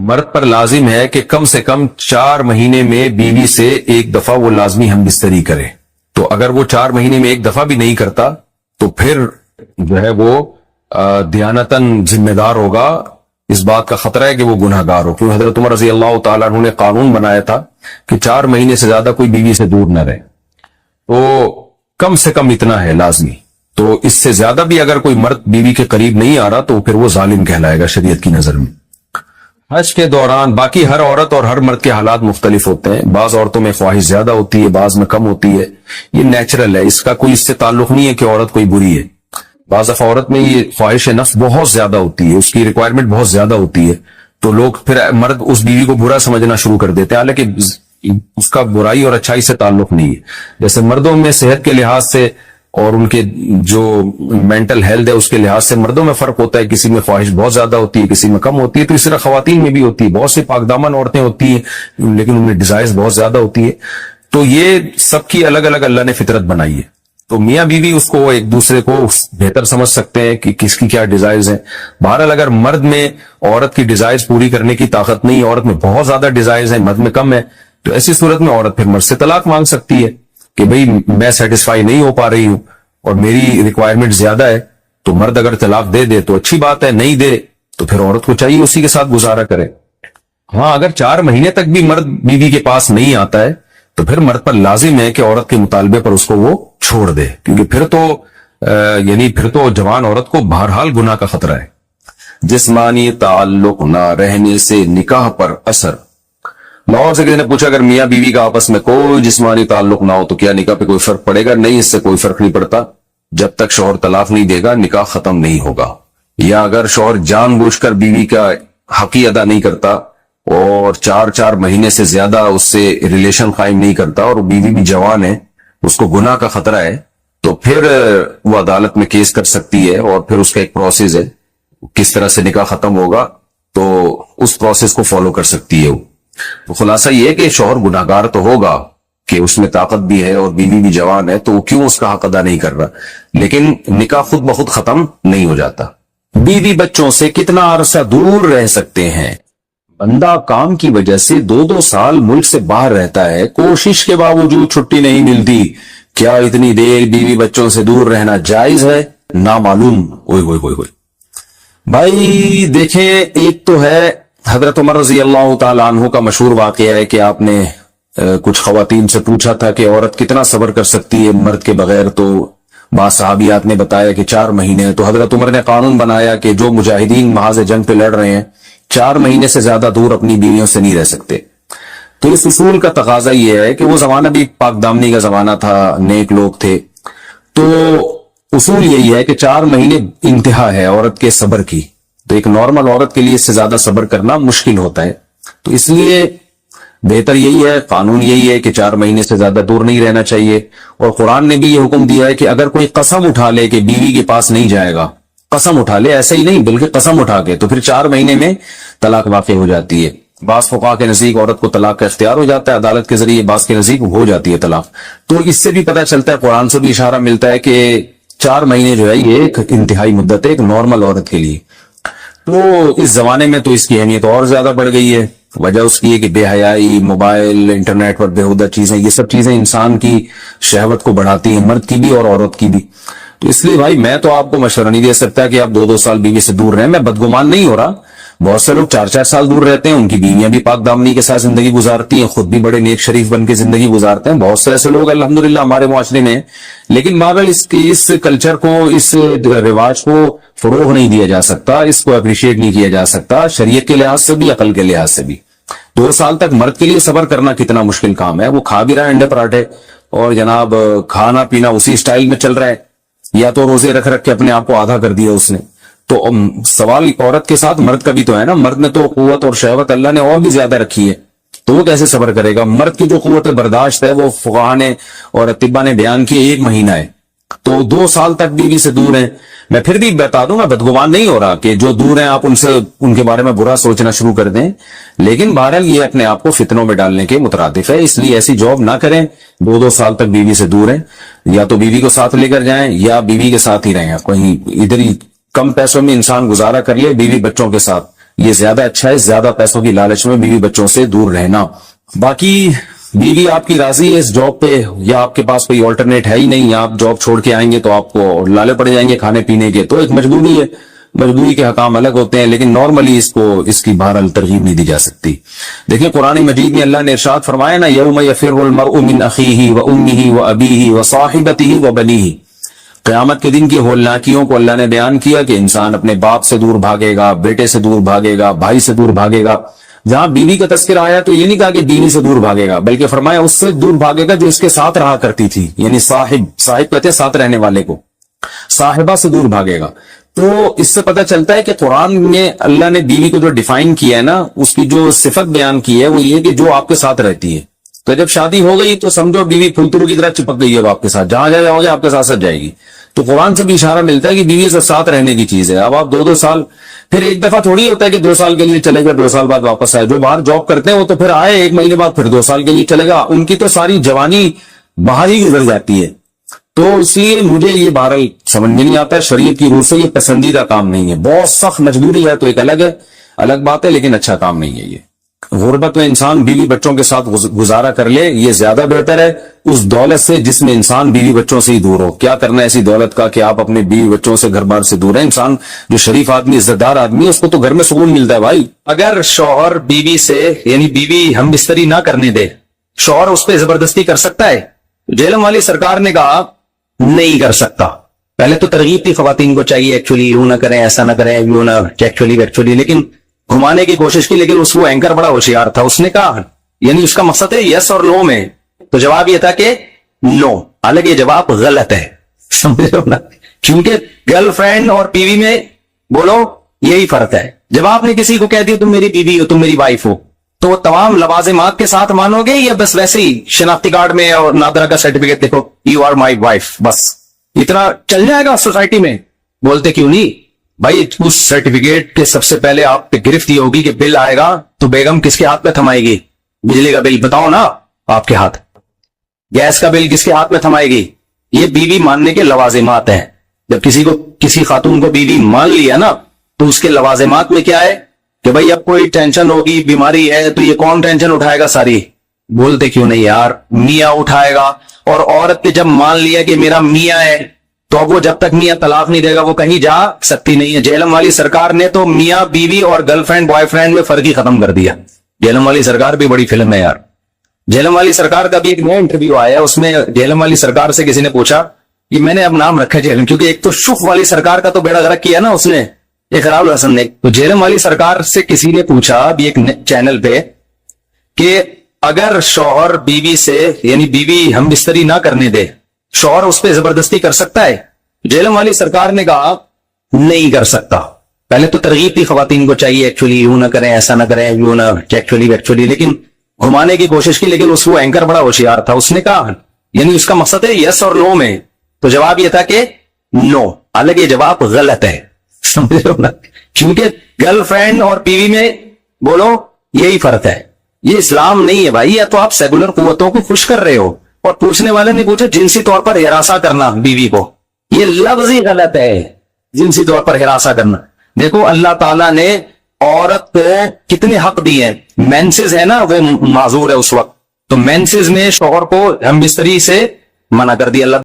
مرد پر لازم ہے کہ کم سے کم 4 مہینے میں بیوی سے ایک دفعہ وہ لازمی ہم بستری کرے. تو اگر وہ 4 مہینے میں ایک دفعہ بھی نہیں کرتا تو پھر جو ہے وہ دیانتاً ذمہ دار ہوگا. اس بات کا خطرہ ہے کہ وہ گناہ گار ہو، کیونکہ حضرت عمر رضی اللہ تعالیٰ عنہ نے قانون بنایا تھا کہ 4 مہینے سے زیادہ کوئی بیوی سے دور نہ رہے. تو کم سے کم اتنا ہے لازمی. تو اس سے زیادہ بھی اگر کوئی مرد بیوی کے قریب نہیں آ رہا تو پھر وہ ظالم کہلائے گا شریعت کی نظر میں. حج کے دوران باقی ہر عورت اور ہر مرد کے حالات مختلف ہوتے ہیں. بعض عورتوں میں خواہش زیادہ ہوتی ہے، بعض میں کم ہوتی ہے. یہ نیچرل ہے، اس کا کوئی اس سے تعلق نہیں ہے کہ عورت کوئی بری ہے. بعض دفعہ عورت میں یہ خواہش نفس بہت زیادہ ہوتی ہے، اس کی ریکوائرمنٹ بہت زیادہ ہوتی ہے، تو لوگ پھر مرد اس بیوی کو برا سمجھنا شروع کر دیتے ہیں، حالانکہ اس کا برائی اور اچھائی سے تعلق نہیں ہے. جیسے مردوں میں صحت کے لحاظ سے اور ان کے جو مینٹل ہیلتھ ہے اس کے لحاظ سے مردوں میں فرق ہوتا ہے. کسی میں خواہش بہت زیادہ ہوتی ہے، کسی میں کم ہوتی ہے. تو اس طرح خواتین میں بھی ہوتی ہے. بہت سی پاکدامن عورتیں ہوتی ہیں لیکن ان میں ڈیزائرز بہت زیادہ ہوتی ہے. تو یہ سب کی الگ الگ اللہ نے فطرت بنائی ہے. تو میاں بیوی اس کو ایک دوسرے کو بہتر سمجھ سکتے ہیں کہ کس کی کیا ڈیزائرز ہیں. بہرحال اگر مرد میں عورت کی ڈیزائرز پوری کرنے کی طاقت نہیں، عورت میں بہت زیادہ ڈیزائرز ہیں، مرد میں کم ہے، تو ایسی صورت میں عورت پھر مرد سے طلاق مانگ سکتی ہے کہ بھئی میں سیٹسفائی نہیں ہو پا رہی ہوں اور میری ریکوائرمنٹ زیادہ ہے. تو مرد اگر طلاق دے دے تو اچھی بات ہے، نہیں دے تو پھر عورت کو چاہیے اسی کے ساتھ گزارا کرے. ہاں اگر 4 مہینے تک بھی مرد بیوی کے پاس نہیں آتا ہے تو پھر مرد پر لازم ہے کہ عورت کے مطالبے پر اس کو وہ چھوڑ دے، کیونکہ پھر تو جوان عورت کو بہرحال گناہ کا خطرہ ہے. جسمانی تعلق نہ رہنے سے نکاح پر اثر. لاہور سے کسی نے پوچھا اگر میاں بیوی کا آپس میں کوئی جسمانی تعلق نہ ہو تو کیا نکاح پہ کوئی فرق پڑے گا؟ نہیں، اس سے کوئی فرق نہیں پڑتا. جب تک شوہر طلاق نہیں دے گا نکاح ختم نہیں ہوگا. یا اگر شوہر جان بوجھ کر بیوی کا حق ہی ادا نہیں کرتا اور 4 مہینے سے زیادہ اس سے ریلیشن قائم نہیں کرتا اور بیوی بھی جوان ہے، اس کو گناہ کا خطرہ ہے، تو پھر وہ عدالت میں کیس کر سکتی ہے اور پھر اس کا ایک پروسیس ہے کس طرح سے نکاح ختم ہوگا، تو اس پروسیس کو فالو کر سکتی ہے. تو خلاصہ یہ ہے کہ شوہر گناہگار تو ہوگا کہ اس میں طاقت بھی ہے اور بیوی بھی جوان ہے، تو وہ کیوں اس کا حق ادا نہیں کر رہا، لیکن نکاح خود بخود ختم نہیں ہو جاتا. بیوی بچوں سے کتنا عرصہ دور رہ سکتے ہیں؟ بندہ کام کی وجہ سے 2 سال ملک سے باہر رہتا ہے، کوشش کے باوجود چھٹی نہیں ملتی. کیا اتنی دیر بیوی بچوں سے دور رہنا جائز ہے؟ نامعلوم. اوئے بھائی دیکھیں، ایک تو ہے حضرت عمر رضی اللہ تعالیٰ عنہ کا مشہور واقعہ ہے کہ آپ نے کچھ خواتین سے پوچھا تھا کہ عورت کتنا صبر کر سکتی ہے مرد کے بغیر، تو بعض صحابیات نے بتایا کہ 4 مہینے. تو حضرت عمر نے قانون بنایا کہ جو مجاہدین محاذ جنگ پہ لڑ رہے ہیں 4 مہینے سے زیادہ دور اپنی بیویوں سے نہیں رہ سکتے. تو اس اصول کا تقاضا یہ ہے کہ وہ زمانہ بھی پاک دامنی کا زمانہ تھا، نیک لوگ تھے، تو اصول یہی ہے کہ 4 مہینے انتہا ہے عورت کے صبر کی. تو ایک نارمل عورت کے لیے اس سے زیادہ صبر کرنا مشکل ہوتا ہے، تو اس لیے بہتر یہی ہے، قانون یہی ہے کہ 4 مہینے سے زیادہ دور نہیں رہنا چاہیے. اور قرآن نے بھی یہ حکم دیا ہے کہ اگر کوئی قسم اٹھا لے کہ بیوی کے پاس نہیں جائے گا، قسم اٹھا لے، ایسا ہی نہیں بلکہ قسم اٹھا کے، تو پھر 4 مہینے میں طلاق واقع ہو جاتی ہے. بعض فقہا کے نزدیک عورت کو طلاق کا اختیار ہو جاتا ہے عدالت کے ذریعے، بعض کے نزدیک ہو جاتی ہے طلاق. تو اس سے بھی پتہ چلتا ہے، قرآن سے بھی اشارہ ملتا ہے کہ 4 مہینے جو ہے یہ ایک انتہائی مدت ہے ایک نارمل عورت کے لیے. تو اس زمانے میں تو اس کی اہمیت اور زیادہ بڑھ گئی ہے. وجہ اس کی ہے کہ بے حیائی، موبائل، انٹرنیٹ پر بےہودہ چیزیں، یہ سب چیزیں انسان کی شہوت کو بڑھاتی ہیں، مرد کی بھی اور عورت کی بھی. تو اس لیے بھائی میں تو آپ کو مشورہ نہیں دے سکتا کہ آپ 2 سال بیوی سے دور رہیں. میں بدگمان نہیں ہو رہا، بہت سے لوگ 4 سال دور رہتے ہیں، ان کی بیویاں بھی پاک دامنی کے ساتھ زندگی گزارتی ہیں، خود بھی بڑے نیک شریف بن کے زندگی گزارتے ہیں. بہت سے ایسے لوگ الحمدللہ ہمارے معاشرے میں ہیں. لیکن بہرحال اس کلچر کو، اس رواج کو فروغ نہیں دیا جا سکتا، اس کو اپریشیٹ نہیں کیا جا سکتا شریعت کے لحاظ سے بھی، عقل کے لحاظ سے بھی. 2 سال تک مرد کے لیے صبر کرنا کتنا مشکل کام ہے. وہ کھا بھی رہا ہے انڈے پراٹھے اور جناب کھانا پینا اسی سٹائل میں چل رہا ہے، یا تو روزے رکھ کے اپنے آپ کو آدھا کر دیا اس نے. تو سوال عورت کے ساتھ مرد کا بھی تو ہے نا. مرد نے تو قوت اور شہوت اللہ نے اور بھی زیادہ رکھی ہے، تو وہ کیسے صبر کرے گا؟ مرد کی جو قوت برداشت ہے وہ فقہا نے اور طبا نے بیان کی 1 مہینہ ہے. تو 2 سال تک بیوی سے دور ہیں. میں پھر بھی بتا دوں گا، بدگمان نہیں ہو رہا کہ جو دور ہیں آپ ان کے بارے میں برا سوچنا شروع کر دیں، لیکن بہرحال یہ اپنے آپ کو فتنوں میں ڈالنے کے مترادف ہے. اس لیے ایسی جاب نہ کریں. 2 سال تک بیوی سے دور ہیں، یا تو بیوی کو ساتھ لے کر جائیں یا بیوی کے ساتھ ہی رہیں. کہیں ادھر ہی کم پیسوں میں انسان گزارا کر لے بیوی بچوں کے ساتھ، یہ زیادہ اچھا ہے زیادہ پیسوں کی لالچ میں بیوی بچوں سے دور رہنا. باقی بیوی آپ کی راضی ہے اس جاب پہ یا آپ کے پاس کوئی آلٹرنیٹ ہے ہی نہیں, آپ جاب چھوڑ کے آئیں گے تو آپ کو لالے پڑ جائیں گے کھانے پینے کے, تو ایک مجبوری ہے, مجبوری کے حکام الگ ہوتے ہیں, لیکن نارملی اس کی بہرحال ترغیب نہیں دی جا سکتی. دیکھیں قرآن مجید میں اللہ نے ارشاد فرمایا نا, یوم یفر المرء من اخیہ وامہ وابیہ وصاحبتہ وبنیہ. قیامت کے دن کی ہولناکیوں کو اللہ نے بیان کیا کہ انسان اپنے باپ سے دور بھاگے گا, بیٹے سے دور بھاگے گا, بھائی سے دور بھاگے گا. جہاں بیوی کا تذکرہ آیا تو یہ نہیں کہا کہ بیوی سے دور بھاگے گا, بلکہ فرمایا اس سے دور بھاگے گا جو اس کے ساتھ رہا کرتی تھی, یعنی صاحب کہتے ہیں ساتھ رہنے والے کو, صاحبہ سے دور بھاگے گا. تو اس سے پتہ چلتا ہے کہ قرآن میں اللہ نے بیوی کو جو ڈیفائن کیا ہے نا, اس کی جو صفت بیان کی ہے وہ یہ کہ جو آپ کے ساتھ رہتی ہے. تو جب شادی ہو گئی تو سمجھو بیوی پھلترو کی طرح چپک گئی ہے آپ کے ساتھ, جہاں جاؤ گے آپ کے ساتھ جائے گی. تو قرآن سے بھی اشارہ ملتا ہے کہ بیوی سے ساتھ رہنے کی چیز ہے. اب آپ 2 سال, پھر ایک دفعہ تھوڑی ہوتا ہے کہ 2 سال کے لیے چلے گا 2 سال بعد واپس آئے. جو باہر جاب کرتے ہیں وہ تو پھر آئے 1 مہینے بعد پھر 2 سال کے لیے چلے گا, ان کی تو ساری جوانی باہر ہی گزر جاتی ہے. تو اس لیے مجھے یہ بہرحال سمجھ میں نہیں آتا ہے, شریعت کی روح سے یہ پسندیدہ کام نہیں ہے. بہت سخت مجبوری ہے تو ایک الگ بات ہے, لیکن اچھا کام نہیں ہے یہ. غربت میں انسان بیوی بچوں کے ساتھ گزارا کر لے, یہ زیادہ بہتر ہے اس دولت سے جس میں انسان بیوی بچوں سے ہی دور ہو. کیا کرنا ہے ایسی دولت کا کہ آپ اپنے بیوی بچوں سے گھر بار سے دور ہیں. انسان جو شریف آدمی عزت دار آدمی ہے اس کو تو گھر میں سکون ملتا ہے بھائی. اگر شوہر بیوی سے یعنی بیوی ہم بستری نہ کرنے دے, شوہر اس پہ زبردستی کر سکتا ہے؟ جہلم والی سرکار نے کہا نہیں کر سکتا. پہلے تو ترغیب تھی خواتین کو چاہیے ایکچولی یوں نہ کریں, ایسا نہ کریں, یوں نہ ایکچولی, لیکن گھمانے کی کوشش کی. لیکن اس کو اینکر بڑا ہوشیار تھا, اس نے کہا یعنی اس کا مقصد ہے یس اور نو میں, تو جواب یہ تھا کہ نو. حالانکہ یہ جواب غلط ہے, سمجھ رہے ہو نا, کیونکہ گرل فرینڈ اور بیوی میں بولو یہی فرق ہے. جب آپ نے کسی کو کہہ دیا تم میری بیوی ہو, تم میری وائف ہو, تو وہ تمام لوازمات کے ساتھ مانو گے یا بس ویسے ہی شناختی کارڈ میں اور نادرا کا سرٹیفکیٹ دیکھو یو آر مائی وائف, بس اتنا چل جائے گا سوسائٹی میں؟ بولتے کیوں نہیں بھائی. اس سرٹیفکیٹ کے سب سے پہلے آپ پہ گرفت یہ ہوگی کہ بل آئے گا تو بیگم کس کے ہاتھ میں تھمائے گی؟ بجلی کا بل بتاؤ نا آپ کے ہاتھ, گیس کا بل کس کے ہاتھ میں تھمائے گی؟ یہ بیوی ماننے کے لوازمات ہیں. جب کسی خاتون کو بیوی مان لیا نا تو اس کے لوازمات میں کیا ہے کہ بھائی اب کوئی ٹینشن ہوگی, بیماری ہے, تو یہ کون ٹینشن اٹھائے گا ساری؟ بولتے کیوں نہیں یار, میاں اٹھائے گا. اور عورت نے جب مان لیا کہ میرا میاں ہے تو اب وہ جب تک میاں طلاق نہیں دے گا وہ کہیں جا سکتی نہیں ہے. جہلم والی سرکار نے تو میاں بیوی اور گرل فرینڈ بوائے فرینڈ میں فرق ہی ختم کر دیا. جہلم والی سرکار بھی بڑی فلم ہے یار. جہلم والی سرکار کا بھی ایک نیا انٹرویو آیا, اس میں جہلم والی سرکار سے کسی نے پوچھا کہ میں نے اب نام رکھا جہلم, کیونکہ ایک تو شف والی سرکار کا تو بیڑا غرق کیا نا اس نے, اقرار الحسن نے. تو جہلم والی سرکار سے کسی نے پوچھا بھی ایک چینل پہ کہ اگر شوہر بیوی سے یعنی بیوی ہم بستری نہ کرنے دے, شوہر اس پہ زبردستی کر سکتا ہے؟ جہلم والی سرکار نے کہا نہیں کر سکتا. پہلے تو ترغیب تھی خواتین کو چاہیے ایکچولی یوں نہ کریں, ایسا نہ کریں, یوں نہ ایکچولی, لیکن گھمانے کی کوشش کی. لیکن اس کو اینکر بڑا ہوشیار تھا, اس نے کہا یعنی اس کا مقصد ہے یس اور نو میں, تو جواب یہ تھا کہ نو. حالانکہ یہ جواب غلط ہے, سمجھ رہے ہو نا, کیونکہ گرل فرینڈ اور بیوی میں بولو یہی فرق ہے. یہ اسلام نہیں ہے بھائی. یا تو آپ سیکولر قوتوں کو خوش کر رہے ہو, اور پوچھنے والے نے پوچھا جنسی طور پر ہراساں کرنا بیوی کو, یہ لفظ ہی غلط ہے. جنسی طور پر ہراساں کرنا, دیکھو اللہ تعالیٰ نے عورت کو کتنے حق دیے ہیں. مینسز ہے نا وہ معذور ہے اس وقت, تو مینسز میں شوہر کو ہم بستری سے منع کر دیا اللہ